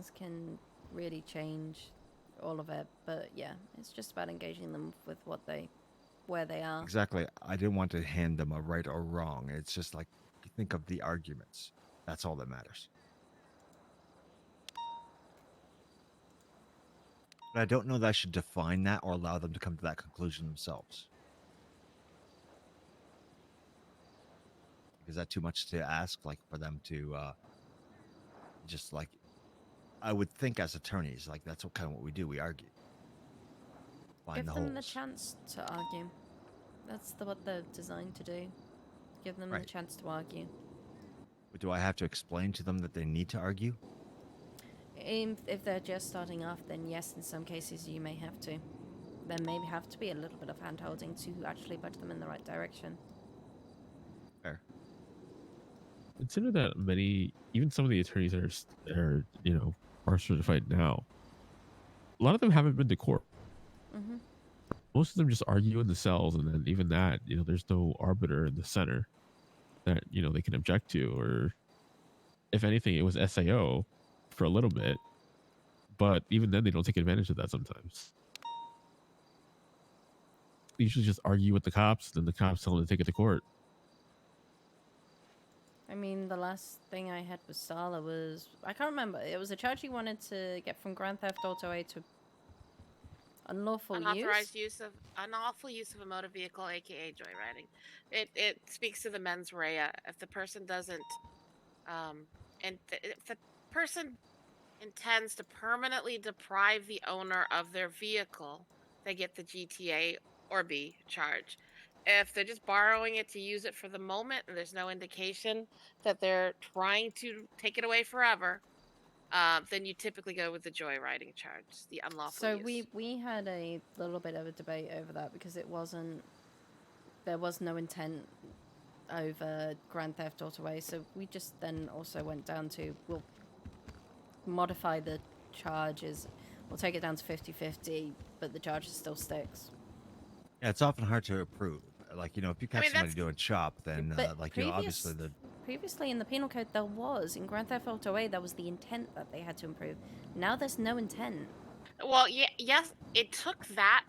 things can really change all of it. But yeah, it's just about engaging them with where they are. Exactly. I didn't want to hand them a right or wrong. It's just like think of the arguments. That's all that matters. But I don't know that I should define that or allow them to come to that conclusion themselves. Is that too much to ask? Like for them to just like, I would think as attorneys, like that's what kind of what we do. We argue, find Give the them the holes. chance to argue. That's what they're designed to do. Give them the Right. chance to argue. But do I have to explain to them that they need to argue? If they're just starting off, then yes, in some cases you may have to. There may have to be a little bit of hand-holding to actually budge them in the right direction. Fair. Consider that many, even some of the attorneys that are certified now, a lot of them haven't been to court. Mm-hmm. Most of them just argue in the cells, and then even that, there's no arbiter in the center that they can object to, or if anything, it was SAO for a little bit, but even then they don't take advantage of that sometimes. They usually just argue with the cops, then the cops tell them to take it to court. I mean, the last thing I had with Sala was... I can't remember. It was a charge he wanted to get from Grand Theft Auto 8 to unlawful unlawful use of a motor vehicle, aka joyriding. It speaks to the mens rea. If the person doesn't, if the person intends to permanently deprive the owner of their vehicle, they get the GTA or B charge. If they're just borrowing it to use it for the moment and there's no indication that they're trying to take it away forever, then you typically go with the joyriding charge, the unlawful use. So we had a little bit of a debate over that because it wasn't... There was no intent over Grand Theft Auto A, so we just then also went down to... We'll modify the charges. We'll take it down to 50-50, but the charge still sticks. Yeah, it's often hard to approve. Like, if you catch somebody doing chop, then But obviously the... Previously in the penal code there was, in Grand Theft Auto A, there was the intent that they had to improve. Now there's no intent. Well, yes, it took that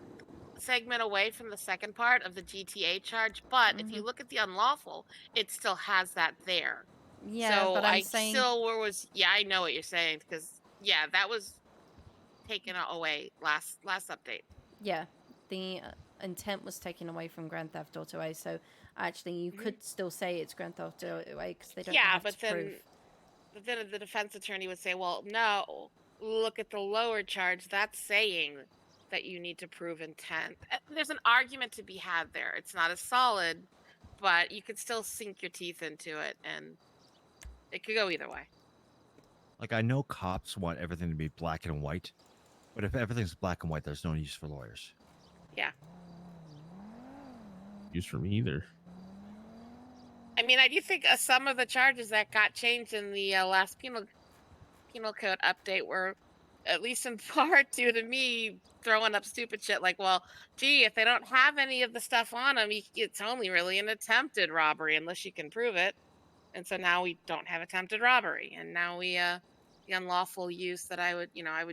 segment away from the second part of the GTA charge, but if you look at the unlawful, it still has that there. Yeah, so but I'm saying... Yeah, I know what you're saying, because, yeah, that was taken away last update. Yeah, the intent was taken away from Grand Theft Auto A, so actually you could still say it's Grand Theft Auto A because they don't have to prove. But then the defense attorney would say, well, no, look at the lower charge. That's saying that you need to prove intent. There's an argument to be had there. It's not as solid, but you could still sink your teeth into it, and it could go either way. Like, I know cops want everything to be black and white, but if everything's black and white, there's no use for lawyers. Yeah. Use for me either. I mean, I do think some of the charges that got changed in the last penal code update were, at least in part, due to me throwing up stupid shit like, well, gee, if they don't have any of the stuff on them, it's only really an attempted robbery unless you can prove it. And so now we don't have attempted robbery, and now we the unlawful use that I would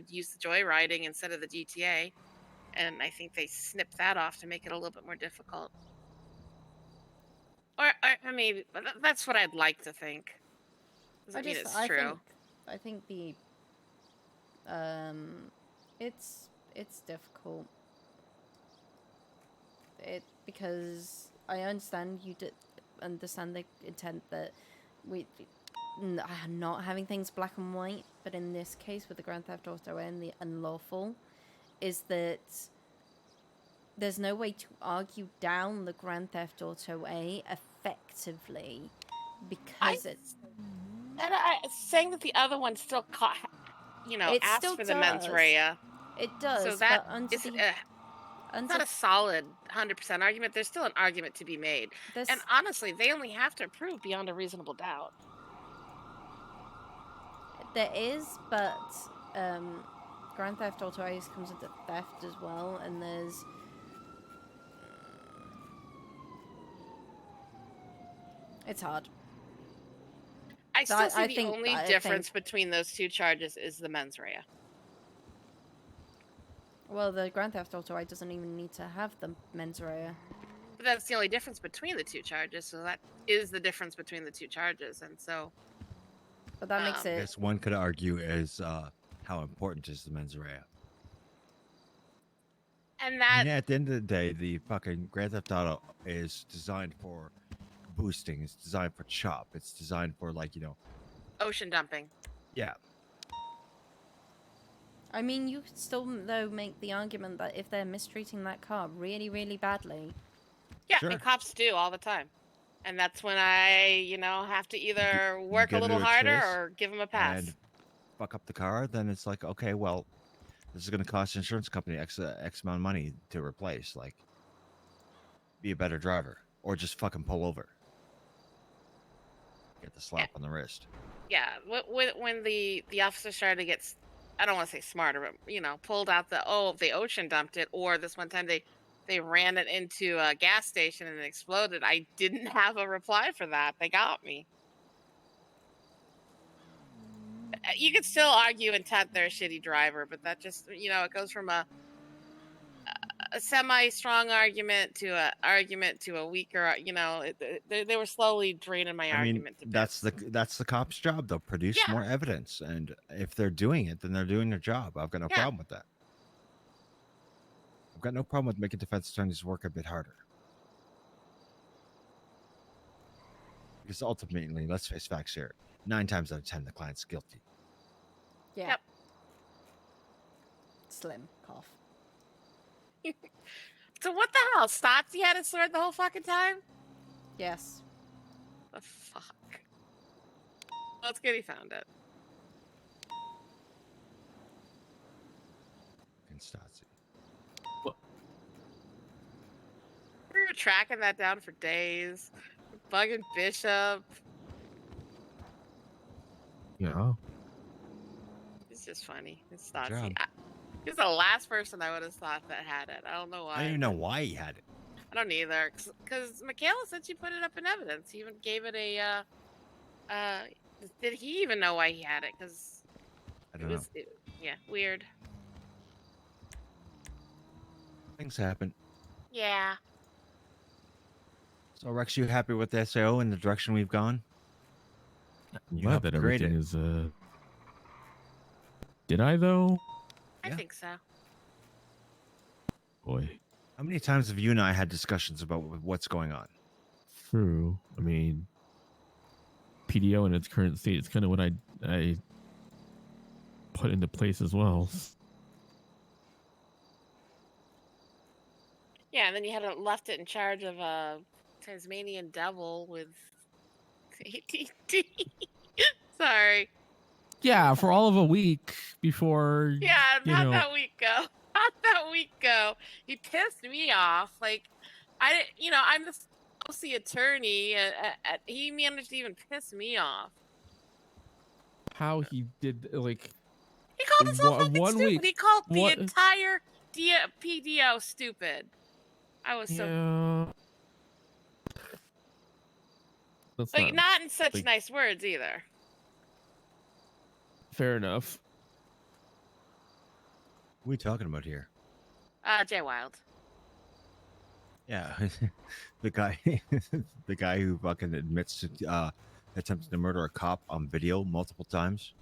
use the joyriding instead of the GTA, and I think they snipped that off to make it a little bit more difficult. Or maybe that's what I'd like to think. Doesn't mean it's true. I think the it's difficult. Because I understand understand the intent that we not having things black and white, but in this case with the Grand Theft Auto and the unlawful, is that there's no way to argue down the Grand Theft Auto A effectively because it's... And saying that the other one still asked for the mens rea. It does. So that is not a solid 100% argument. There's still an argument to be made. And honestly, they only have to prove beyond a reasonable doubt. There is, but Grand Theft Auto A comes into theft as well, and there's... It's hard. I So still see I the think- only I difference think- between those two charges is the mens rea. Well, the Grand Theft Auto I doesn't even need to have the mens rea. But that's the only difference between the two charges. So that is the difference between the two charges. And so, But that makes Um, I it. guess one could argue is how important is the mens rea. and I that, mean, at the end of the day, the fucking Grand Theft Auto is designed for boosting. It's designed for chop. It's designed for ocean dumping. yeah. I mean, you could still though make the argument that if they're mistreating that car really, really badly, Yeah, Sure. and cops do all the time. And that's when I, have to either work a get little into a harder chase or give them a pass. and fuck up the car, then it's like, okay, well, this is going to cost the insurance company X amount of money to replace. Like, be a better driver, or just fucking pull over. Get the slap on the wrist. Yeah, when the officer started to get, I don't want to say smarter, but pulled out they ocean dumped it, or this one time they ran it into a gas station and it exploded. I didn't have a reply for that. They got me. You could still argue intent they're a shitty driver, but that just it goes from a semi-strong argument to a argument to a weaker. They were slowly draining my I mean, argument. To that's bits. that's the cop's job. They'll produce Yeah. more evidence, and if they're doing it, then they're doing their job. I've got no Yeah. problem with that. I've got no problem with making defense attorneys work a bit harder. Because ultimately, let's face facts here: 9 times out of 10, the client's guilty. yeah. Yep. Slim cough. So what the hell? Stotzy had a sword the whole fucking time? Yes. The fuck? Well, it's good he found it. And Stotzy. We were tracking that down for days. Bugging Bishop. Yeah. It's just funny. It's Good Stotzy. job. He's the last person I would have thought that had it. I don't know why. I don't even know why he had it. I don't either. Because Michaela said she put it up in evidence. He even gave it a, did he even know why he had it? Because I don't know. yeah, weird. Things happen. Yeah. So, Rex, you happy with the SAO and the direction we've gone? I'm You glad helped that create everything it. is. Did I though? I Yeah. think so. Boy, How many times have you and I had discussions about what's going on? true. I mean, PDO in its current state is kind of what I put into place as well. Yeah, and then you had left it in charge of a Tasmanian devil with ADD. Sorry. Yeah, for all of a week before. Yeah, You how'd know- that week go? How'd that week go? He pissed me off. Like, I'm the OC attorney. He managed to even piss me off. How he did like He called himself One- fucking one stupid. week- He called the one- entire PDO stupid. I was so yeah. That's like not in such like- nice words either. fair enough. What are we talking about here? Jay Wild. Yeah, the guy, the guy who fucking admits to attempting to murder a cop on video multiple times,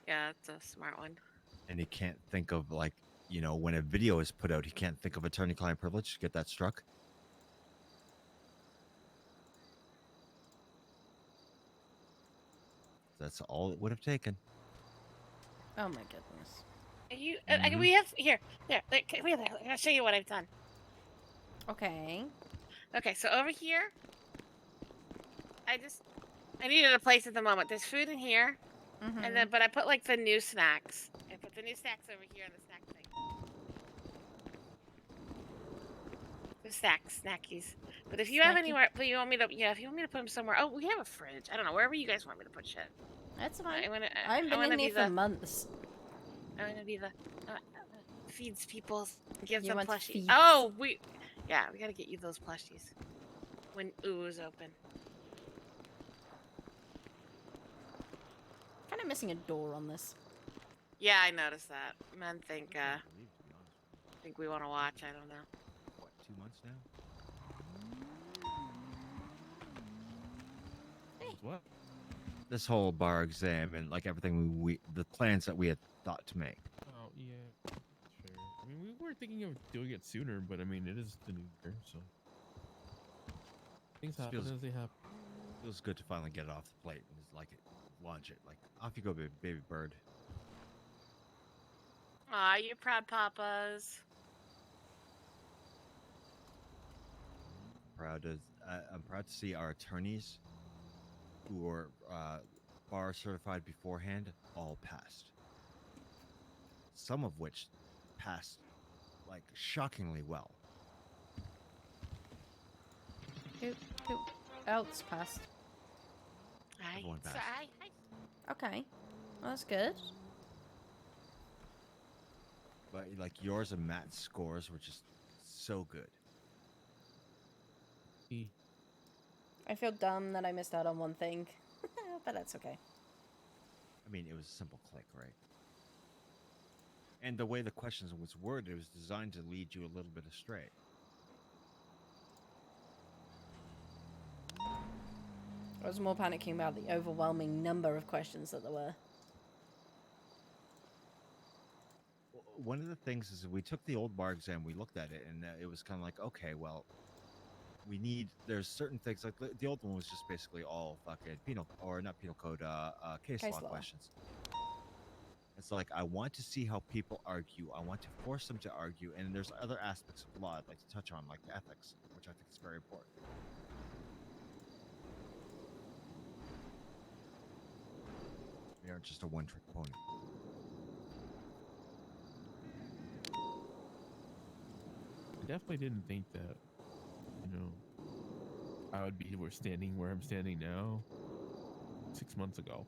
Yeah, that's a smart one. and he can't think of when a video is put out, he can't think of attorney-client privilege to get that struck. That's all it would have taken. Oh my goodness. You, Mhm. we have here. I'll show you what I've done. Okay. Okay, so over here, I needed a place at the moment. There's food in here, Mm-hmm. and then but I put like the new snacks. I put the new snacks over here on the snack thing. The snackies. But if you have Snacky. anywhere, but you want me to, if you want me to put them somewhere. Oh, we have a fridge. I don't know wherever you guys want me to put shit. That's fine. I wanna. I've I been wanna in be here the. for months. I want to be the feeds people, gives You them want to plushies. feed- Oh, we gotta get you those plushies when Ooh is open. kind of missing a door on this. Yeah, I noticed that. Men think I can't believe, to be honest with you. think we want to watch. I don't know. What, 2 months now? What? This whole bar exam and like everything the plans that we had thought to make. Oh yeah, sure. I mean, we were thinking of doing it sooner, but I mean, it is the new year, so things This happen feels- as they happen. Feels good to finally get it off the plate and just, like launch it. Like off you go, baby bird. Aw, you proud papas. I'm proud to see our attorneys, who were bar certified beforehand, all passed. Some of which passed like shockingly well. Who else passed? Everyone passed. Okay, well, that's good. But like yours and Matt's scores were just so good. I feel dumb that I missed out on one thing, but that's okay. I mean, it was a simple click, right? And the way the questions was worded, it was designed to lead you a little bit astray. I was more panicking about the overwhelming number of questions that there were. One of the things is we took the old bar exam, we looked at it, and it was kind of like, okay, well, there's certain things like the old one was just basically all fucking case Case law law. questions. It's like I want to see how people argue. I want to force them to argue, and there's other aspects of law I'd like to touch on, like ethics, which I think is very important. We aren't just a one-trick pony. I definitely didn't think that, I would be standing where I'm standing now 6 months ago.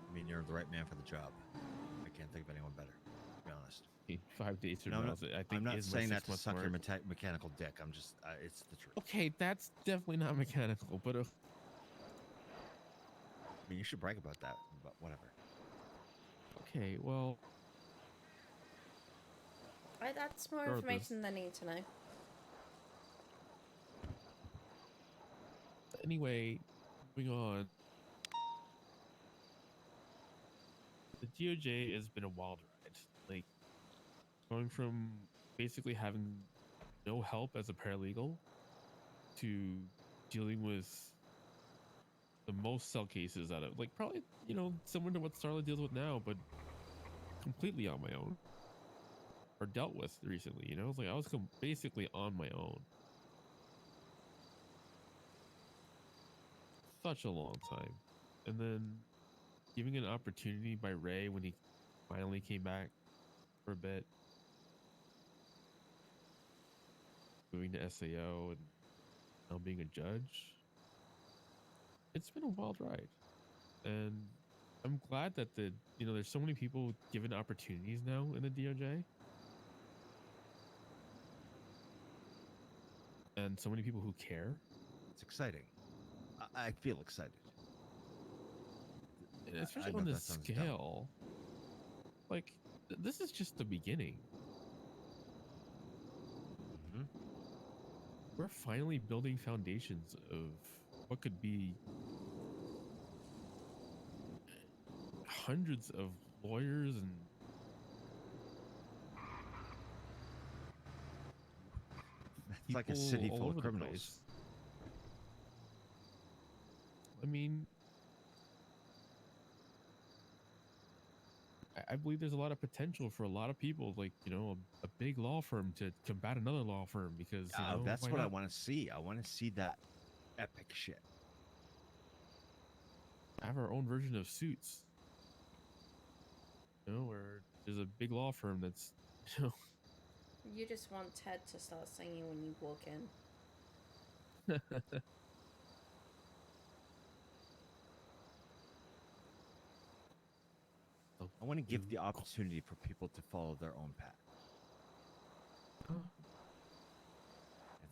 I mean, you're the right man for the job. I can't think of anyone better, to be honest. 5 days from No, now, no, I think I'm not is my saying that 6 to month suck your mark. mechanical dick. I'm just, it's the truth. Okay, that's definitely not mechanical, but I mean, you should brag about that, but whatever. okay, well, That's more Regardless. information than I need to know. anyway, moving on. The DOJ has been a wild ride. Like, going from basically having no help as a paralegal to dealing with the most cell cases out of, like, probably, similar to what Starla deals with now, but completely on my own. Or dealt with recently, It's like I was basically on my own. Such a long time. And then giving an opportunity by Ray when he finally came back for a bit. Moving to SAO and now being a judge. It's been a wild ride. And I'm glad that there's so many people given opportunities now in the DOJ. And so many people who care. It's exciting. I feel excited. And I especially know on that this sounds dumb. scale. Like, this is just the beginning. Mhm. We're finally building foundations of what could be hundreds of lawyers and It's like a people city all full of over the criminals. place. I mean, I believe there's a lot of potential for a lot of people, like, a big law firm to combat another law firm because, That's why what I not? want to see. I want to see that epic shit. Have our own version of Suits. Where there's a big law firm that's, You just want Ted to start singing when you walk in. I want to give the opportunity for people to follow their own path.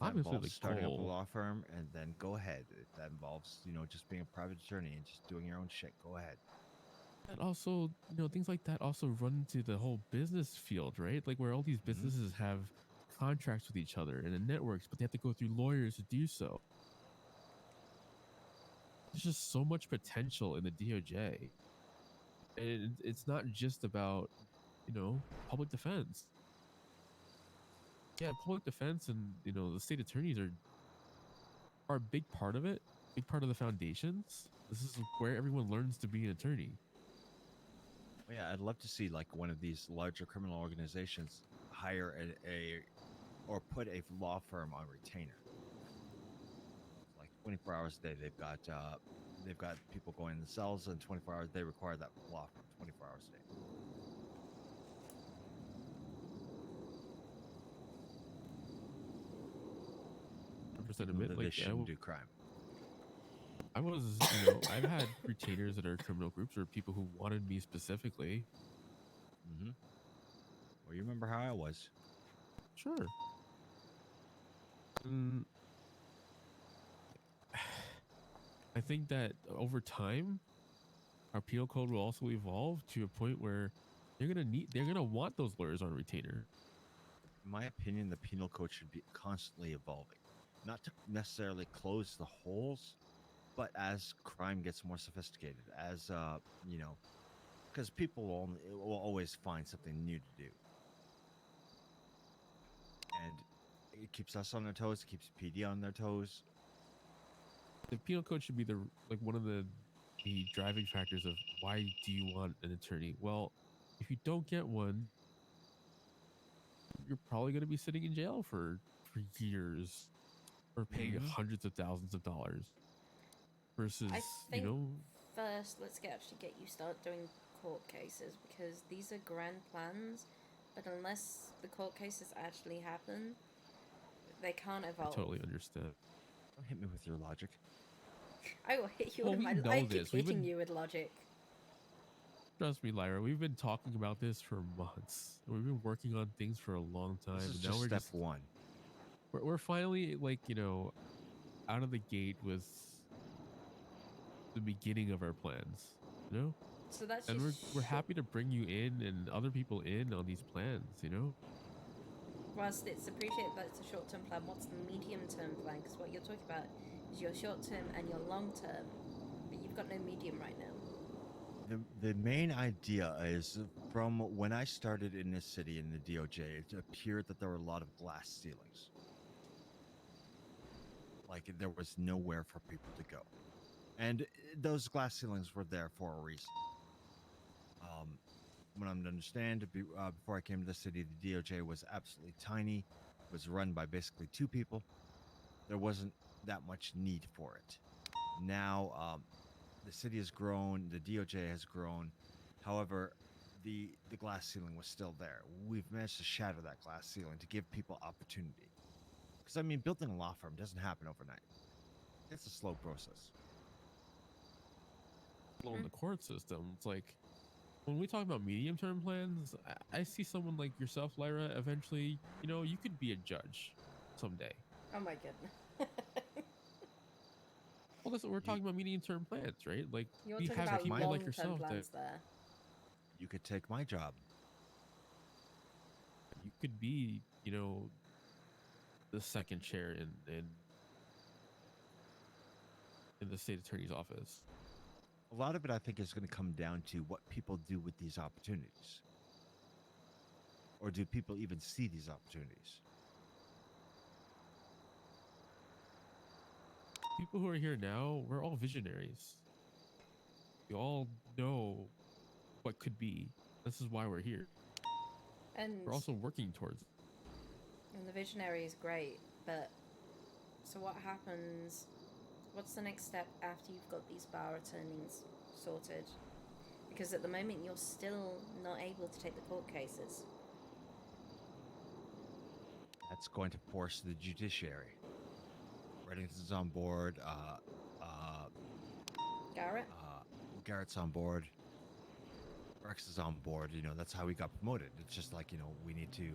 that Obviously, involves the starting up a goal. law firm, and then go ahead. If that involves, just being a private attorney and just doing your own shit, go ahead. And also, things like that also run into the whole business field, right? Like where all these businesses have contracts with each other and the networks, but they have to go through lawyers to do so. There's just so much potential in the DOJ. And it's not just about, public defense. Yeah, public defense and, the state attorneys are a big part of it, big part of the foundations. This is where everyone learns to be an attorney. Well, yeah, I'd love to see like one of these larger criminal organizations hire or put a law firm on retainer. Like 24 hours a day, they've got people going in the cells, and 24 hours they require that law firm 24 hours a day. 100% Even admit, though like they shouldn't do crime. I was, I've had retainers that are criminal groups or people who wanted me specifically. Mm-hmm. Well, you remember how I was. Sure. Mm, I think that over time, our penal code will also evolve to a point where they're gonna want those lawyers on retainer. In my opinion, the penal code should be constantly evolving, not to necessarily close the holes, but as crime gets more sophisticated, as because people will always find something new to do, and it keeps us on their toes. It keeps PD on their toes. The penal code should be one of the driving factors of why do you want an attorney? Well, if you don't get one, you're probably going to be sitting in jail for years or paying hundreds of thousands of dollars versus, I think first, let's get you start doing court cases, because these are grand plans, but unless the court cases actually happen, they can't I evolve. totally understand. Don't hit me with your logic. I will hit you Well, with my. we know I keep this. We've hitting been- you with logic. Trust me, Lyra, we've been talking about this for months. We've been working on things for a long time. This is and just now we're step just one. we're finally out of the gate with the beginning of our plans, So that's and just we're happy to bring you in and other people in on these plans, Whilst it's appreciated that it's a short-term plan, what's the medium-term plan? Because what you're talking about is your short-term and your long-term, but you've got no medium right now. The main idea is, from when I started in this city in the DOJ, it appeared that there were a lot of glass ceilings. Like there was nowhere for people to go. And those glass ceilings were there for a reason. What I'm to understand, before I came to the city, the DOJ was absolutely tiny. It was run by basically two people. There wasn't that much need for it. Now, the city has grown, the DOJ has grown. However, the glass ceiling was still there. We've managed to shatter that glass ceiling to give people opportunity. Because, I mean, building a law firm doesn't happen overnight. It's a slow process. In the court system, it's like when we talk about medium-term plans, I see someone like yourself, Lyra, eventually, you could be a judge someday. Oh my goodness. Well, that's what we're talking about, medium-term plans, right? Like, You're we talking have about people long-term like yourself plans that there. You could take my job. you could be, the second chair in the state attorney's office. A lot of it, I think, is going to come down to what people do with these opportunities. Or do people even see these opportunities? People who are here now, we're all visionaries. We all know what could be. This is why we're here. And We're also working towards it. the visionary is great, but so what happens? What's the next step after you've got these bar attorneys sorted? Because at the moment you're still not able to take the court cases. That's going to force the judiciary. Reddington's on board. Garrett? Garrett's on board. Rex is on board. That's how we got promoted. It's just like, we need to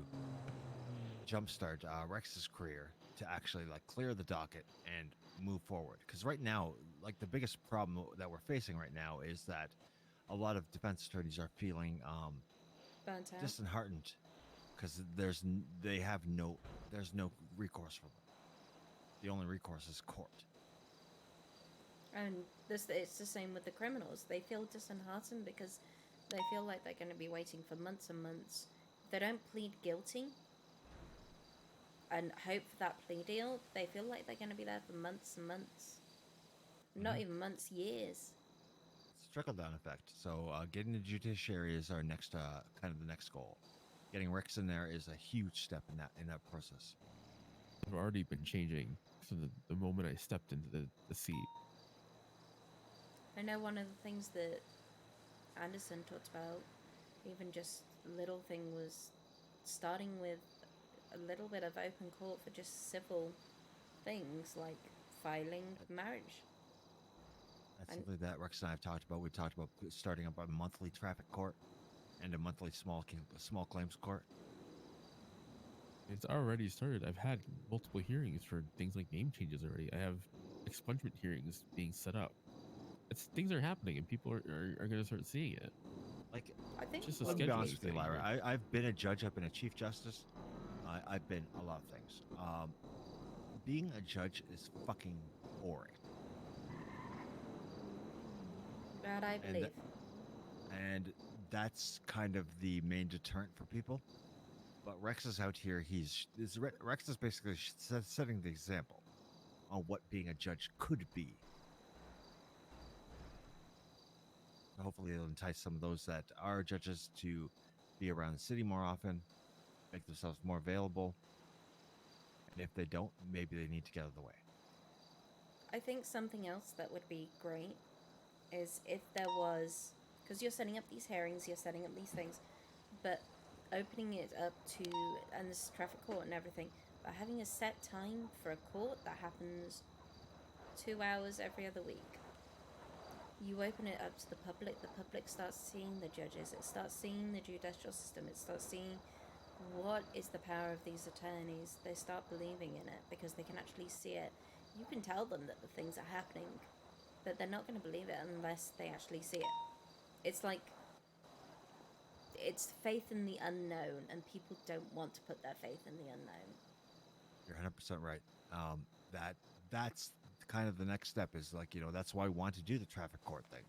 jumpstart Rex's career to actually like clear the docket and move forward. Because right now, like the biggest problem that we're facing right now is that a lot of defense attorneys are feeling Burnt out. disheartened because there's no recourse for them. The only recourse is court. And it's the same with the criminals. They feel disheartened because they feel like they're going to be waiting for months and months. If they don't plead guilty and hope for that plea deal, they feel like they're going to be there for months and months. Not even months, years. It's a trickle down effect. So getting the judiciary is our next kind of the next goal. Getting Rex in there is a huge step in that process. I've already been changing from the moment I stepped into the seat. I know one of the things that Anderson talked about, even just little thing, was starting with a little bit of open court for just civil things like filing marriage. That's something that Rex and I have talked about. We talked about starting up a monthly traffic court and a monthly small claims court. It's already started. I've had multiple hearings for things like name changes already. I have expungement hearings being set up. Things are happening, and people are going to start seeing it. Like, I think Just a let me be scheduling honest with you, thing, Lyra. right? I've been a judge. I've been a chief justice. I've been a lot of things. Being a judge is fucking boring. that I believe. And that's kind of the main deterrent for people. But Rex is out here. Rex is basically setting the example on what being a judge could be. Hopefully, it'll entice some of those that are judges to be around the city more often, make themselves more available. And if they don't, maybe they need to get out of the way. I think something else that would be great is if there was, because you're setting up these hearings, you're setting up these things, but opening it up to, and this traffic court and everything, but having a set time for a court that happens 2 hours every other week. You open it up to the public starts seeing the judges, it starts seeing the judicial system, it starts seeing what is the power of these attorneys. They start believing in it because they can actually see it. You can tell them that the things are happening, but they're not going to believe it unless they actually see it. It's like, it's faith in the unknown, and people don't want to put their faith in the unknown. You're 100% right. That's kind of the next step is like, that's why we want to do the traffic court thing.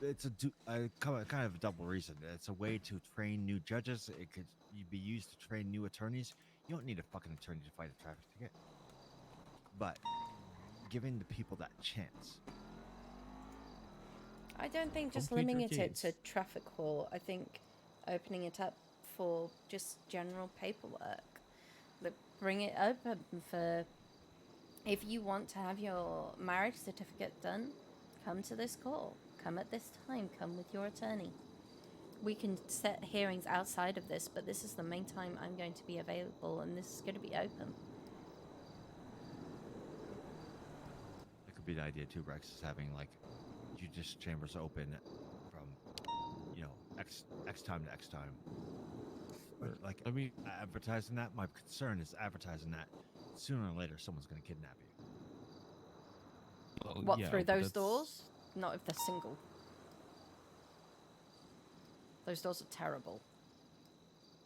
It's kind of a double reason. It's a way to train new judges. It could be used to train new attorneys. You don't need a fucking attorney to fight a traffic ticket. But giving the people that chance. I don't think just Complete your limiting it to case. traffic court. I think opening it up for just general paperwork. Bring it open for, if you want to have your marriage certificate done, come to this court. Come at this time. Come with your attorney. We can set hearings outside of this, but this is the main time I'm going to be available, and this is going to be open. It could be the idea too, Rex, is having like judicial chambers open from X time to X time. But, like, I mean, advertising that. My concern is advertising that sooner or later someone's going to kidnap you. well, What, yeah, through but those that's- doors? Not if they're single. Those doors are terrible.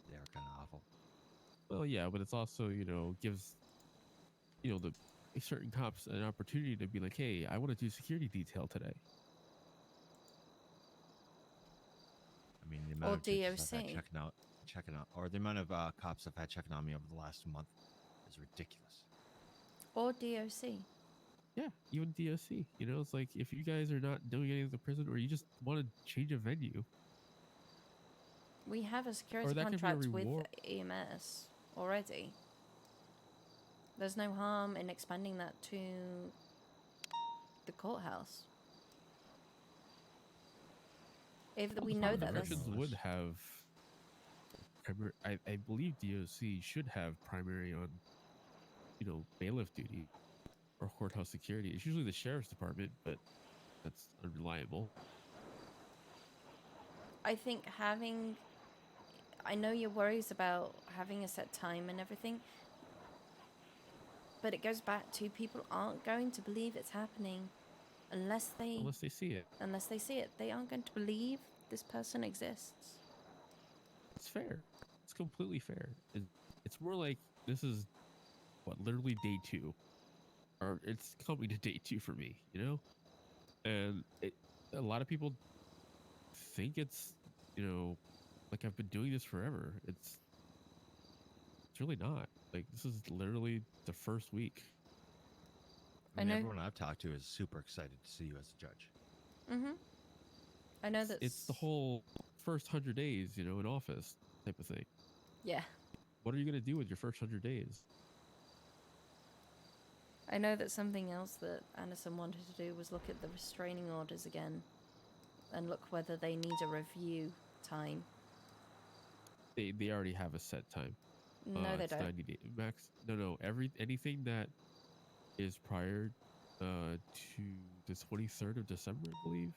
They are kind of awful. Well, yeah, but it's also, gives, the certain cops an opportunity to be like, hey, I want to do security detail today. I mean, the amount Or of judges I've had DOC. checking out, or the amount of cops I've had checking on me over the last month is ridiculous. Or DOC. Yeah, even DOC. It's like if you guys are not doing anything at the prison, or you just want to change a venue, We have a security that could be a contract with reward. EMS already. There's no harm in expanding that to the courthouse. If we know that there's... corrections would have. I believe DOC should have primary on, bailiff duty or courthouse security. It's usually the sheriff's department, but that's unreliable. I think having... I know your worries about having a set time and everything. But it goes back to people aren't going to believe it's happening unless they see it. see it. They aren't going to believe this person exists. It's fair. It's completely fair. It's more like this is what, literally day 2, or it's coming to day 2 for me, you know. And a lot of people think it's, you know, like I've been doing this forever. It's really not. Like, this is literally the first week. I I mean, know- everyone I've talked to is super excited to see you as a judge. Mm-hmm. I know that It's the whole first 100 days, you know, in office type of thing. Yeah. What are you going to do with your first 100 days? I know that something else that Anderson wanted to do was look at the restraining orders again and look whether they need a review time. They already have a set time. No, they it's don't. 90 days max. No. Anything that is prior to the 23rd of December, I believe,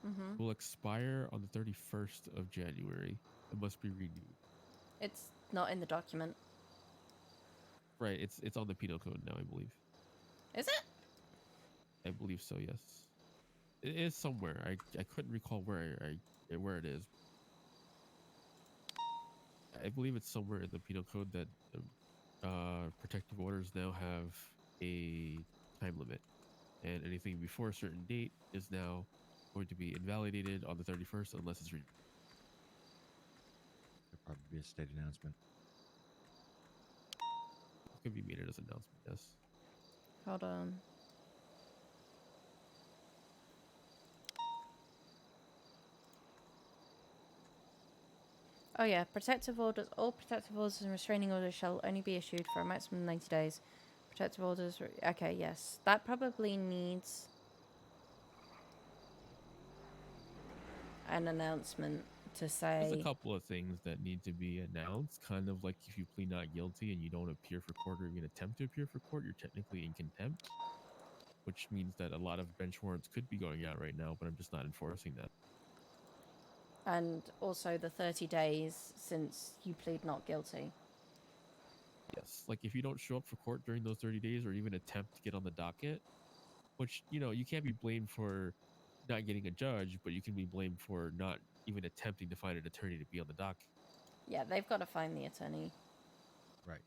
Mm-hmm. will expire on the 31st of January. It must be renewed. It's not in the document. Right. It's on the penal code now, I believe. Is it? I believe so. Yes. It is somewhere. I couldn't recall where it is. I believe it's somewhere in the penal code that protective orders now have a time limit, and anything before a certain date is now going to be invalidated on the 31st unless it's renewed. There'll probably be a state announcement. It could be made as an announcement. Yes. Hold on. Oh yeah, protective orders. All protective orders and restraining orders shall only be issued for a maximum of 90 days. Protective orders. Okay, yes, that probably needs an announcement to say. There's a couple of things that need to be announced. Kind of like if you plead not guilty and you don't appear for court or even attempt to appear for court, you're technically in contempt, which means that a lot of bench warrants could be going out right now, but I'm just not enforcing that. And also the 30 days since you plead not guilty. Yes, like if you don't show up for court during those 30 days or even attempt to get on the docket, which, you know, you can't be blamed for not getting a judge, but you can be blamed for not even attempting to find an attorney to be on the docket. Yeah, they've got to find the attorney. Right.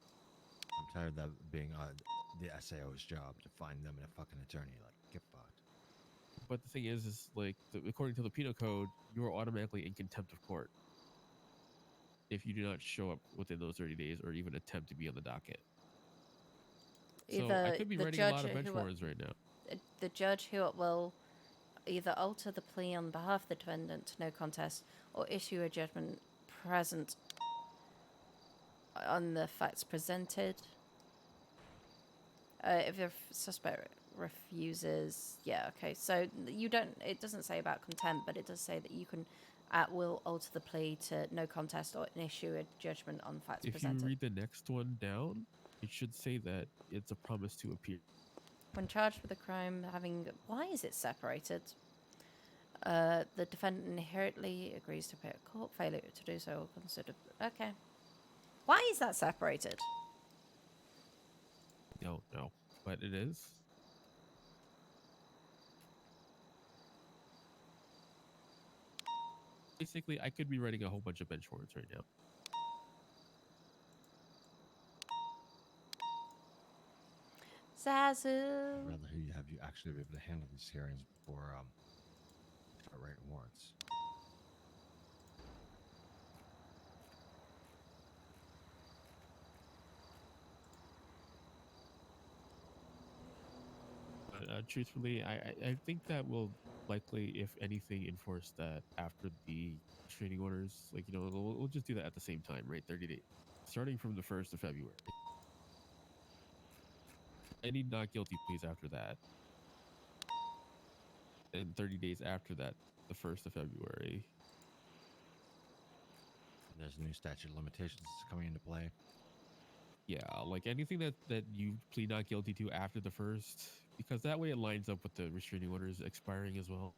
I'm tired of that being the SAO's job to find them a fucking attorney. Like, get fucked. But the thing is like, according to the penal code, you are automatically in contempt of court if you do not show up within those 30 days or even attempt to be on the docket. So Either I could be the writing a lot judge of bench who- warrants right now. The judge who will either alter the plea on behalf of the defendant to no contest or issue a judgment present on the facts presented. If the suspect refuses, yeah, okay. So you don't. It doesn't say about contempt, but it does say that you can, at will, alter the plea to no contest or issue a judgment on facts If presented. you read the next one down, it should say that it's a promise to appear. When charged with a crime having... Why is it separated? The defendant inherently agrees to appear at court. Failure to do so or considered... Okay. Why is that separated? No, but it is. Basically, I could be writing a whole bunch of bench warrants right now. Zazu. I'd rather have you actually be able to handle these hearings before start writing warrants. But truthfully, I think that will likely, if anything, enforce that after the restraining orders. Like, you know, we'll just do that at the same time, right? 30 days. Starting from the 1st of February. Any not guilty pleas after that. And 30 days after that, the 1st of February. There's a new statute of limitations that's coming into play. Yeah, like anything that you plead not guilty to after the 1st, because that way it lines up with the restraining orders expiring as well.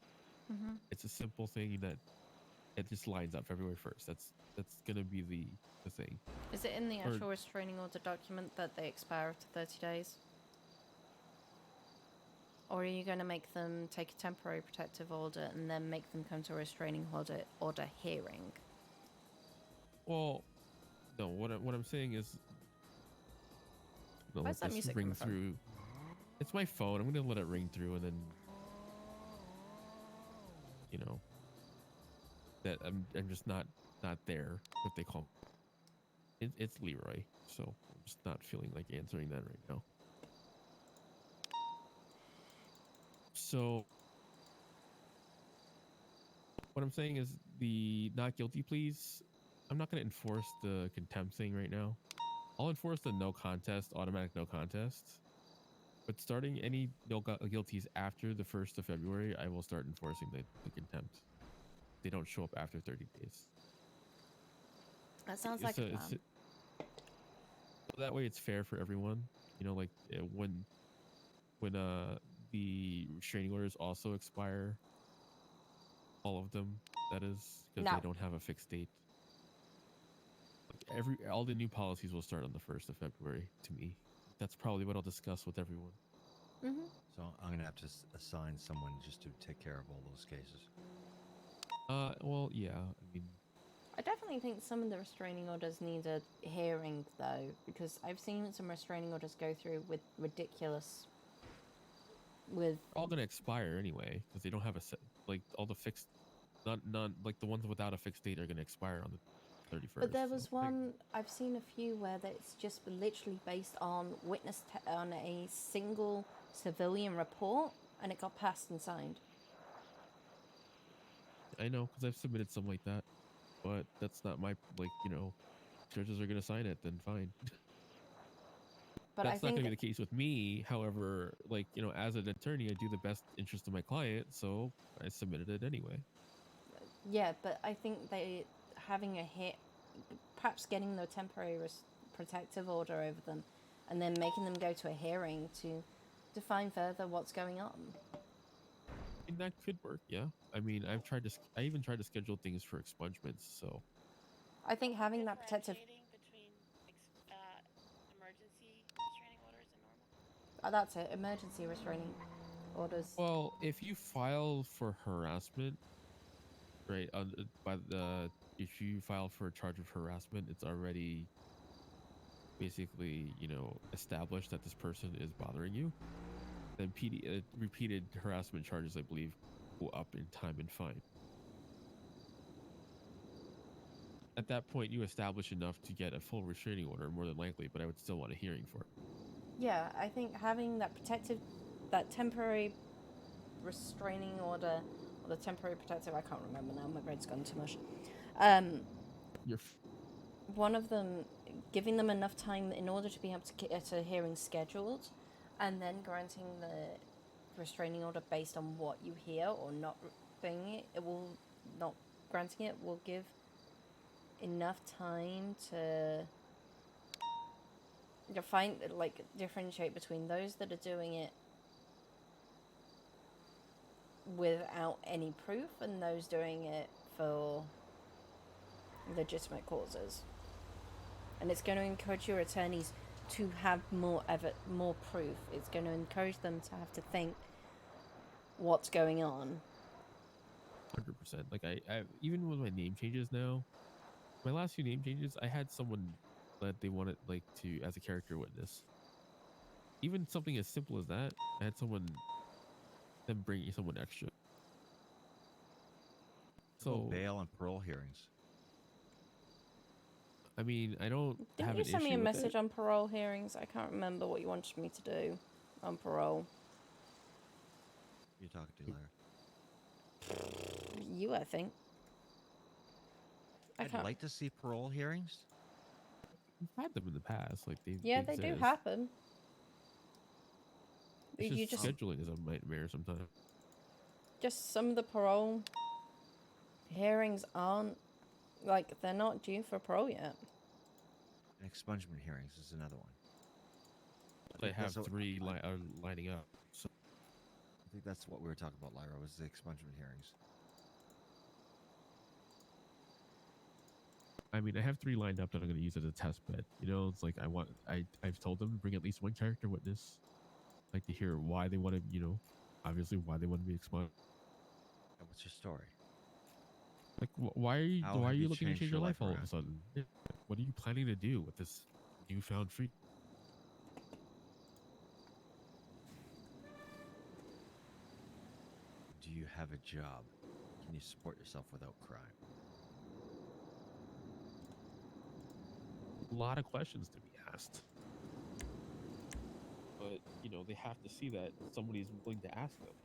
Mm-hmm. It's a simple thing that It just lines up February 1st. That's gonna be the thing. Is it in the Or- actual restraining order document that they expire after 30 days? Or are you going to make them take a temporary protective order and then make them come to a restraining order hearing? Well, no. What I'm saying is, no, Where's that let this music ring coming from? through. It's my phone. I'm gonna let it ring through, and then, you know, that I'm just not there. What they call it's Leroy. So I'm just not feeling like answering that right now. So what I'm saying is the not guilty pleas. I'm not going to enforce the contempt thing right now. I'll enforce the no contest, automatic no contest. But starting any guilties after the 1st of February, I will start enforcing the contempt. They don't show up after 30 days. That sounds like a plan. That way it's fair for everyone. You know, like when the restraining orders also expire, all of them, that is, because No. they don't have a fixed date. Like all the new policies will start on the 1st of February. To me, that's probably what I'll discuss with everyone. Mm-hmm. So I'm gonna have to assign someone just to take care of all those cases. Well, yeah. I mean, I definitely think some of the restraining orders need a hearing, though, because I've seen some restraining orders go through with ridiculous. With they're all gonna expire anyway because they don't have a set. Like all the fixed, not like the ones without a fixed date are gonna expire on the 31st. But there was so, one I've seen a few where it's just literally based on on a single civilian report, and it got passed and signed. I know because I've submitted some like that, but that's not my judges are gonna sign it, then fine. But That's I not think gonna be the case with me. However, as an attorney, I do the best interest of my client, so I submitted it anyway. yeah, but I think they having perhaps getting the temporary protective order over them, and then making them go to a hearing to define further what's going on. And that could work, yeah. I mean, I even tried to schedule things for expungements, so I think having that protective. Differentiating between emergency restraining orders and normal. That's it. Emergency restraining orders. well, if you file for harassment, right? If you file for a charge of harassment, it's already basically established that this person is bothering you. Then repeated harassment charges, I believe, go up in time and fine. At that point, you establish enough to get a full restraining order, more than likely, but I would still want a hearing for it. Yeah, I think having that temporary restraining order, or the temporary protective, I can't remember now, my brain's gone too much. One of them, giving them enough time in order to be able to get a hearing scheduled, and then granting the restraining order based on what you hear, or not doing it, not granting it will give enough time to differentiate between those that are doing it without any proof and those doing it for legitimate causes. And it's going to encourage your attorneys to have more proof. It's going to encourage them to have to think what's going on. 100%. Like I even with my name changes now, my last few name changes, I had someone that they wanted to as a character witness. Even something as simple as that, I had someone then bring someone extra. So bail and parole hearings. I mean, I don't Didn't have you an send me a issue with message it. on parole hearings? I can't remember what you wanted me to do on parole. You're talking to Larry. You, I think. I'd like to see parole hearings. We've had them in the past. Like they do exist. happen. It's just scheduling is a nightmare sometimes. Just some of the parole hearings aren't they're not due for parole yet. And expungement hearings is another one. They have three lining up. So I think that's what we were talking about, Lyra, was the expungement hearings. I mean, I have 3 lined up that I'm going to use as a test bed. You know, it's like I've told them to bring at least one character witness. Like to hear why they want to, you know, obviously why they want to be expunged. And what's your story? Like, why are you How why are have you you looking to changed change your your life life all of a around? sudden? Yeah. What are you planning to do with this newfound freak? Do you have a job? Can you support yourself without crime? A lot of questions to be asked. But, you know, they have to see that somebody's willing to ask them.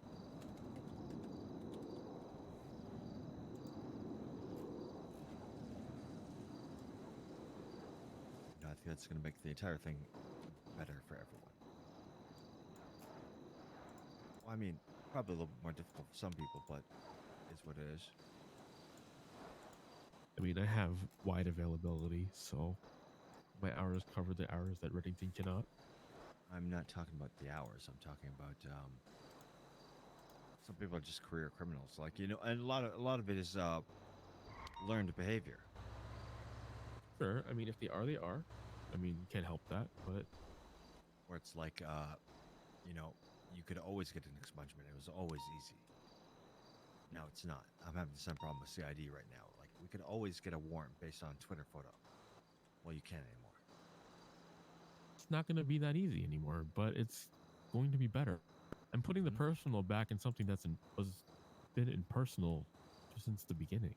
You know, I think that's going to make the entire thing better for everyone. Well, I mean, probably a little bit more difficult for some people, but it's what it is. I mean, I have wide availability, so my hours cover the hours that Reddington cannot. I'm not talking about the hours. I'm talking about some people are just career criminals, like, you know, and a lot of it is learned behavior. Sure, I mean, if they are, they are. I mean, you can't help that, but Where it's like, you know, you could always get an expungement. It was always easy. Now it's not. I'm having the same problem with CID right now. Like, we could always get a warrant based on Twitter photo. Well, you can't anymore. it's not going to be that easy anymore, but it's going to be better. I'm putting the Mhm. personal back in something that's was been impersonal since the beginning.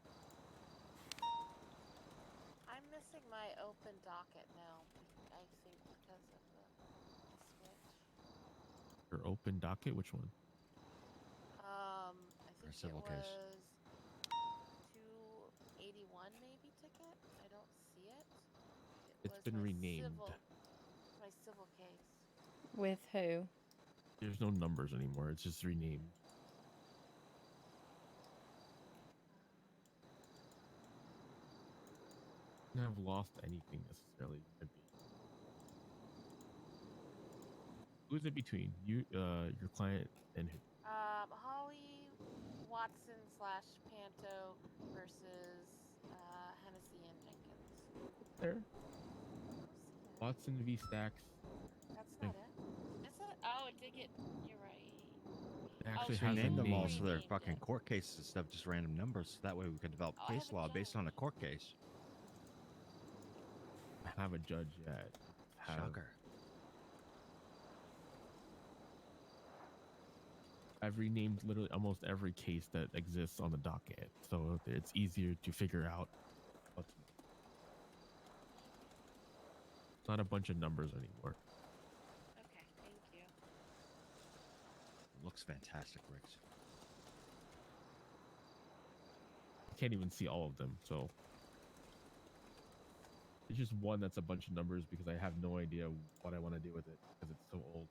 I'm missing my open docket now. I think because of the switch. Your open docket, which one? I For a think it civil case. was 281 maybe ticket. I don't see it. It It's was been my renamed. my civil case. With who? There's no numbers anymore. It's just renamed. I have lost anything necessarily. Who's it between you, your client, and who? Holly Watson / Panto versus Hennessy and Jenkins. There, I don't see it. Watson v. Stacks. That's Yeah. not it. Is it? Oh, it did get. You're right. It actually Just has a rename them all name. so they're Renamed fucking it. court cases instead of just random numbers. So that way we can develop Oh, I case have a law based on a judge. court case. I have a judge yet. Shocker. I've renamed literally almost every case that exists on the docket, so it's easier to figure out what's. It's not a bunch of numbers anymore. Okay, thank you. Looks fantastic, Riggs. I can't even see all of them, so it's just one that's a bunch of numbers because I have no idea what I want to do with it because it's so old.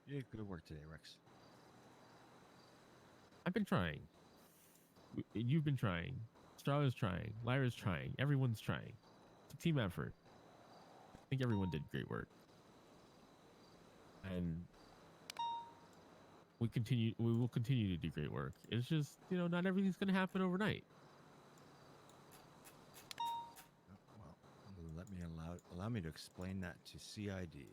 You did good work today, Rex. I've been trying. You've been trying. Strah's trying. Lyra's trying. Everyone's trying. It's a team effort. I think everyone did great work. And we will continue to do great work. It's just, you know, not everything's going to happen overnight. Well, let me allow me to explain that to CID.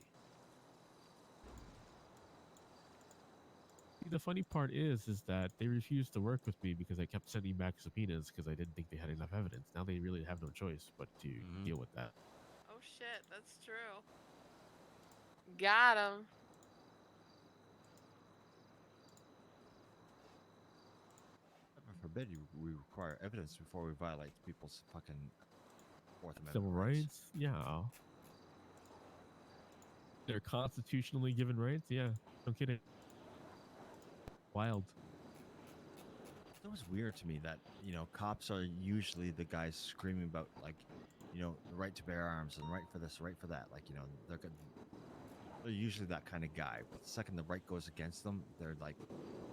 The funny part is that they refused to work with me because I kept sending back subpoenas because I didn't think they had enough evidence. Now they really have no choice but to deal with that. Oh shit, that's true. Got him. Heaven forbid we require evidence before we violate people's fucking Fourth Amendment Civil rights? Yeah. They're constitutionally given rights? Yeah. No kidding. Wild. It was weird to me that, you know, cops are usually the guys screaming about, like, you know, the right to bear arms and right for this, right for that. Like, you know, they're usually that kind of guy. But the second the right goes against them, they're like,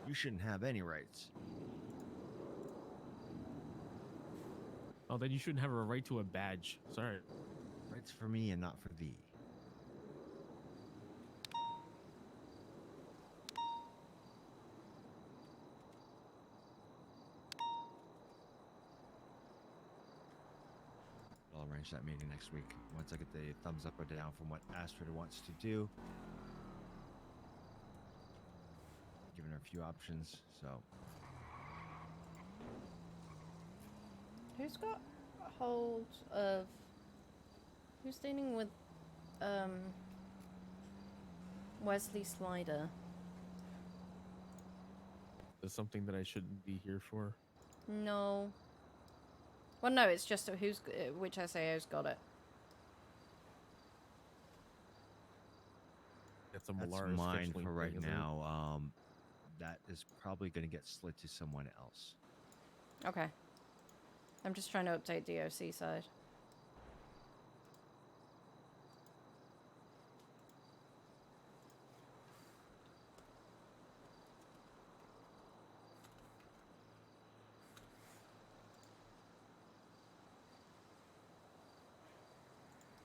you shouldn't have any rights. Oh, then you shouldn't have a right to a badge. Sorry. Rights for me and not for thee. I'll arrange that meeting next week once I get the thumbs up or down from what Astrid wants to do. Giving her a few options, so Who's got hold of? Who's dealing with Wesley Slider? That's something that I shouldn't be here for. No. Well, no, it's just who's which SAO's got it. That's a that's Malara mine scheduling for right thing, isn't it? now. That is probably going to get slid to someone else. Okay. I'm just trying to update DOC side.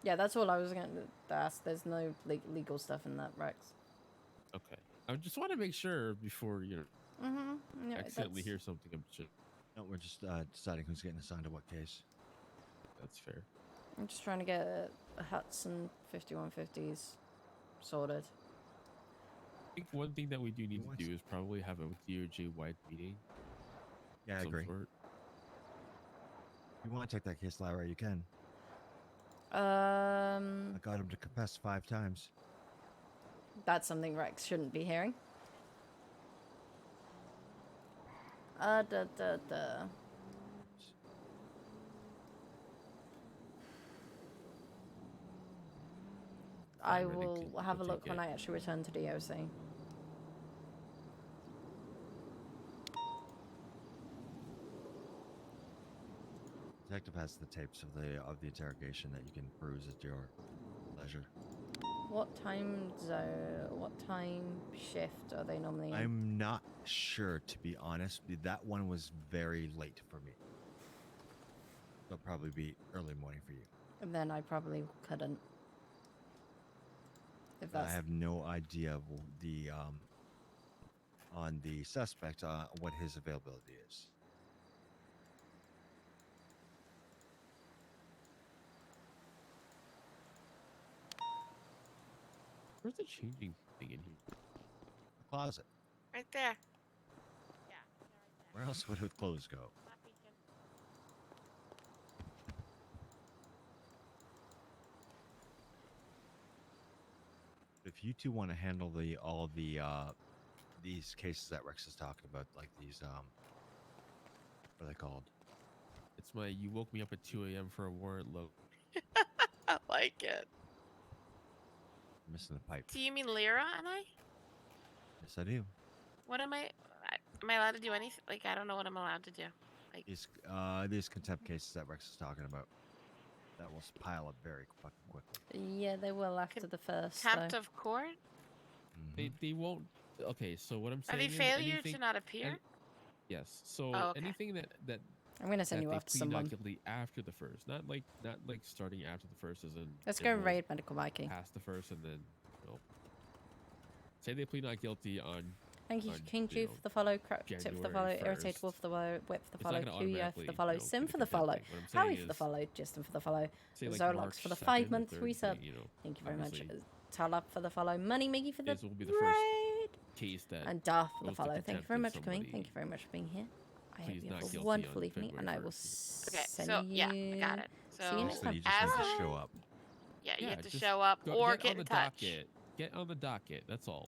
Yeah, that's all I was going to ask. There's no legal stuff in that, Rex. Okay. I just want to make sure before you Mm-hmm. Yeah, accidentally hear something. No, we're just deciding who's getting assigned to what case. That's fair. I'm just trying to get Hudson 5150s sorted. I think one thing that we do need Who to do is probably have a DOJ-wide meeting. Yeah, I of some agree. sort. If you want to take that case, Lyra, you can. I got him to confess 5 times. That's something Rex shouldn't be hearing. Da. I Alright, will can have a go look take when it. I actually return to DOC. Detective has the tapes of the interrogation that you can peruse at your leisure. What time zone? What time shift are they normally in? I'm not sure, to be honest. That one was very late for me. It'll probably be early morning for you. And then I probably couldn't. If I that's have no idea the on the suspect what his availability is. Where's the changing thing in here? The closet. Right there. Yeah. Where else would his clothes go? Not peeking. If you two want to handle all of the these cases that Rex is talking about, like these what are they called? It's my you woke me up at 2 a.m. for a warrant load. I like it. I'm missing the pipe. Do you mean Lyra and I? Yes, I do. What am I? Am I allowed to do anything? Like, I don't know what I'm allowed to do. Like, These contempt cases that Rex is talking about that will pile up very fucking quickly. yeah, they will after the first. contempt though. of court? Mhm. They won't. Okay, so what I'm Are saying they is failure anything, to not appear? yes. So Oh, okay. anything that I'm gonna send you they off to plead someone. not guilty after the first, not like starting after the first, as in Let's it go will raid medical biking. past the first and then say they plead not guilty on. Thank you, on, King you Chief know, for the follow, Crap Tip for the follow, January Irritatable 1st. for the follow, Whip for the It's follow, not gonna Kuya for automatically, the follow, you know, Sim be for the contempt follow, thing. What I'm Howie saying for the is, follow, Justin for the follow, say like Zolox March for the 2nd 5 or month 3rd resub. thing, you know, Thank you very much. obviously Talab for the follow, Money Miggy for the this will be the first raid, case that and Darth for the goes to follow. Thank you contempt very if much for coming. Thank somebody you very much for being here. I hope pleads you not have a guilty wonderful on evening, and February I will 1st. Okay, send so you. yeah, I got it. So See you next Basically, time. you just need as to show up. yeah, you Yeah, have to just show up or get get on the in touch. docket. Get on the docket. That's all.